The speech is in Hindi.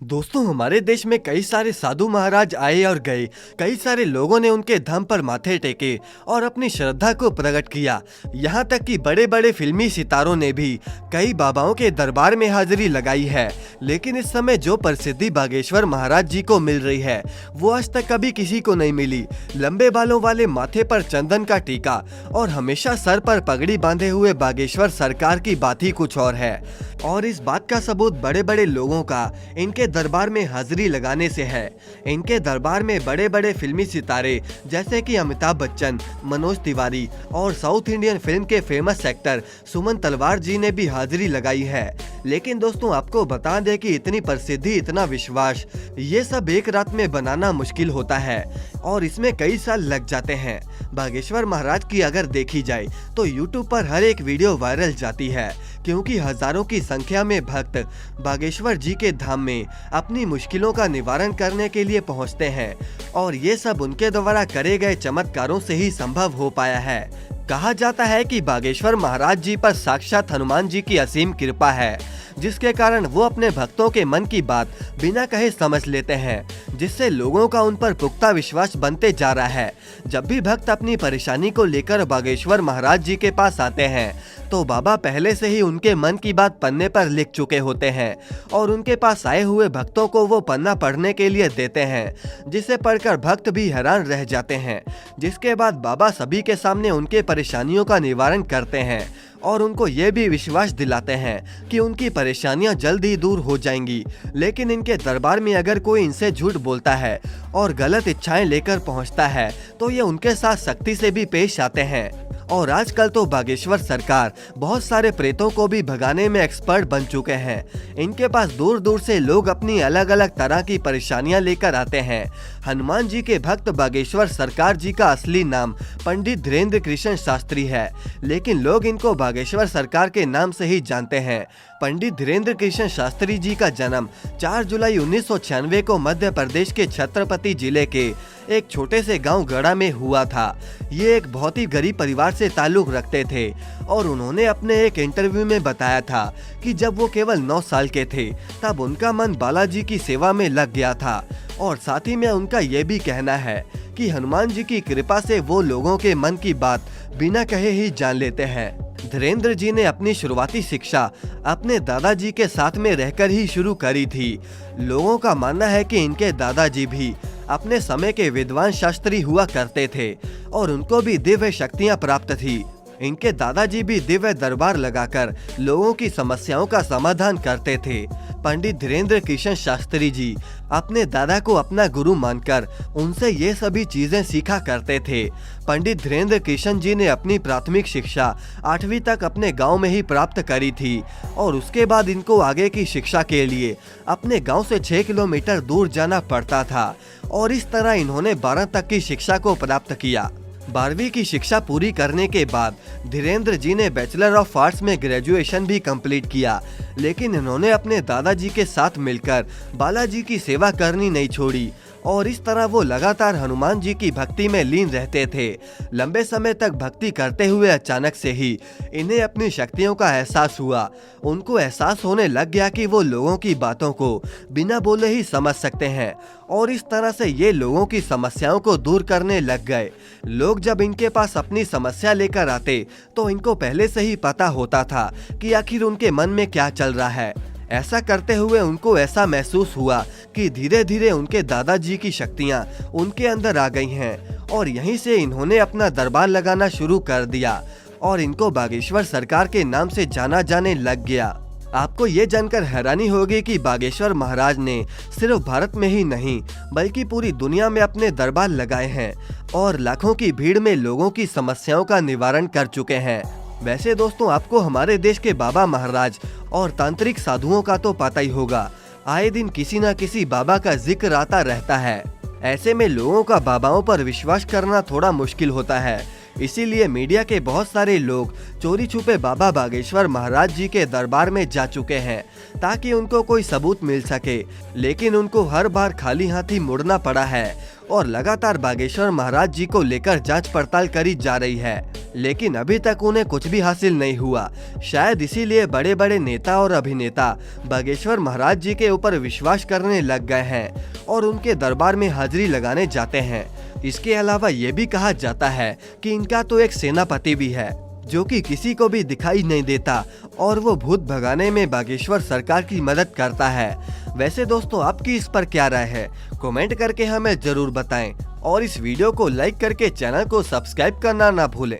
दोस्तों, हमारे देश में कई सारे साधु महाराज आए और गए। कई सारे लोगों ने उनके धम पर माथे टेके और अपनी श्रद्धा को प्रकट किया। यहाँ तक कि बड़े बड़े फिल्मी सितारों ने भी कई बाबाओं के दरबार में हाजिरी लगाई है। लेकिन इस समय जो प्रसिद्धि बागेश्वर महाराज जी को मिल रही है वो आज तक कभी किसी को नहीं मिली। लंबे बालों वाले माथे पर चंदन का टीका और हमेशा सर पर पगड़ी बांधे हुए बागेश्वर सरकार की बात ही कुछ और है। और इस बात का सबूत बड़े बड़े लोगों का इनके दरबार में हाजिरी लगाने से है। इनके दरबार में बड़े बड़े फिल्मी सितारे जैसे कि अमिताभ बच्चन, मनोज तिवारी और साउथ इंडियन फिल्म के फेमस एक्टर सुमन तलवार जी ने भी हाजिरी लगाई है। लेकिन दोस्तों, आपको बता दें कि इतनी प्रसिद्धि, इतना विश्वास, ये सब एक रात में बनाना मुश्किल होता है और इसमें कई साल लग जाते हैं। बागेश्वर महाराज की अगर देखी जाए तो YouTube पर हर एक वीडियो वायरल जाती है, क्योंकि हजारों की संख्या में भक्त बागेश्वर जी के धाम में अपनी मुश्किलों का निवारण करने के लिए पहुंचते हैं और ये सब उनके द्वारा करे गए चमत्कारों से ही संभव हो पाया है। कहा जाता है कि बागेश्वर महाराज जी पर साक्षात हनुमान जी की असीम कृपा है, जिसके कारण वो अपने भक्तों के मन की बात बिना कहे समझ लेते हैं, जिससे लोगों का उन पर पुख्ता विश्वास बनते जा रहा है। जब भी भक्त अपनी परेशानी को लेकर बागेश्वर महाराज जी के पास आते हैं तो बाबा पहले से ही उनके मन की बात पन्ने पर लिख चुके होते हैं और उनके पास आए हुए भक्तों को वो पन्ना पढ़ने के लिए देते हैं, जिसे पढ़कर भक्त भी हैरान रह जाते हैं। जिसके बाद बाबा सभी के सामने उनके परेशानियों का निवारण करते हैं और उनको ये भी विश्वास दिलाते हैं कि उनकी परेशानियां जल्द ही दूर हो जाएंगी। लेकिन इनके दरबार में अगर कोई इनसे झूठ बोलता है और गलत इच्छाएं लेकर पहुंचता है तो ये उनके साथ सख्ती से भी पेश आते हैं। और आजकल तो बागेश्वर सरकार बहुत सारे प्रेतों को भी भगाने में एक्सपर्ट बन चुके हैं। इनके पास दूर दूर से लोग अपनी अलग अलग तरह की परेशानियां लेकर आते हैं। हनुमान जी के भक्त बागेश्वर सरकार जी का असली नाम पंडित धीरेन्द्र कृष्ण शास्त्री है, लेकिन लोग इनको बागेश्वर सरकार के नाम से ही जानते हैं। पंडित धीरेन्द्र कृष्ण शास्त्री जी का जन्म 4 जुलाई 1996 को मध्य प्रदेश के छत्रपति जिले के एक छोटे से गांव गढ़ा में हुआ था। ये एक बहुत ही गरीब परिवार से ताल्लुक रखते थे और उन्होंने अपने एक इंटरव्यू में बताया था कि जब वो केवल 9 साल के थे तब उनका मन बालाजी की सेवा में लग गया था। और साथ ही में उनका ये भी कहना है कि हनुमान जी की कृपा से वो लोगों के मन की बात बिना कहे ही जान लेते हैं। धीरेन्द्र जी ने अपनी शुरुआती शिक्षा अपने दादाजी के साथ में रहकर ही शुरू करी थी। लोगों का मानना है कि इनके दादाजी भी अपने समय के विद्वान शास्त्री हुआ करते थे और उनको भी दिव्य शक्तियां प्राप्त थी। इनके दादाजी भी दिव्य दरबार लगाकर लोगों की समस्याओं का समाधान करते थे। पंडित धीरेन्द्र कृष्ण शास्त्री जी अपने दादा को अपना गुरु मानकर उनसे ये सभी चीजें सीखा करते थे। पंडित धीरेन्द्र कृष्ण जी ने अपनी प्राथमिक शिक्षा 8वीं तक अपने गांव में ही प्राप्त करी थी और उसके बाद इनको आगे की शिक्षा के लिए अपने गांव से 6 किलोमीटर दूर जाना पड़ता था और इस तरह इन्होंने 12 तक की शिक्षा को प्राप्त किया। 12वीं की शिक्षा पूरी करने के बाद धीरेन्द्र जी ने बैचलर ऑफ आर्ट्स में ग्रेजुएशन भी कंप्लीट किया, लेकिन इन्होंने अपने दादाजी के साथ मिलकर बालाजी की सेवा करनी नहीं छोड़ी और इस तरह वो लगातार हनुमान जी की भक्ति में लीन रहते थे। लंबे समय तक भक्ति करते हुए अचानक से ही इन्हें अपनी शक्तियों का एहसास हुआ। उनको एहसास होने लग गया कि वो लोगों की बातों को बिना बोले ही समझ सकते हैं और इस तरह से ये लोगों की समस्याओं को दूर करने लग गए। लोग जब इनके पास अपनी समस्या लेकर आते तो इनको पहले से ही पता होता था कि आखिर उनके मन में क्या चल रहा है। ऐसा करते हुए उनको ऐसा महसूस हुआ कि धीरे धीरे उनके दादाजी की शक्तियां उनके अंदर आ गई हैं और यहीं से इन्होंने अपना दरबार लगाना शुरू कर दिया और इनको बागेश्वर सरकार के नाम से जाना जाने लग गया। आपको ये जानकर हैरानी होगी कि बागेश्वर महाराज ने सिर्फ भारत में ही नहीं बल्कि पूरी दुनिया में अपने दरबार लगाए हैं और लाखों की भीड़ में लोगों की समस्याओं का निवारण कर चुके हैं। वैसे दोस्तों, आपको हमारे देश के बाबा महाराज और तांत्रिक साधुओं का तो पता ही होगा। आए दिन किसी न किसी बाबा का जिक्र आता रहता है। ऐसे में लोगों का बाबाओं पर विश्वास करना थोड़ा मुश्किल होता है। इसीलिए मीडिया के बहुत सारे लोग चोरी छुपे बाबा बागेश्वर महाराज जी के दरबार में जा चुके हैं ताकि उनको कोई सबूत मिल सके, लेकिन उनको हर बार खाली हाथ ही मुड़ना पड़ा है और लगातार बागेश्वर महाराज जी को लेकर जांच पड़ताल करी जा रही है। लेकिन अभी तक उन्हें कुछ भी हासिल नहीं हुआ। शायद इसीलिए बड़े बड़े नेता और अभिनेता बागेश्वर महाराज जी के ऊपर विश्वास करने लग गए हैं और उनके दरबार में हाजिरी लगाने जाते हैं। इसके अलावा ये भी कहा जाता है कि इनका तो एक सेनापति भी है जो कि किसी को भी दिखाई नहीं देता और वो भूत भगाने में बागेश्वर सरकार की मदद करता है। वैसे दोस्तों, आपकी इस पर क्या राय है? कमेंट करके हमें जरूर बताएं और इस वीडियो को लाइक करके चैनल को सब्सक्राइब करना ना भूलें।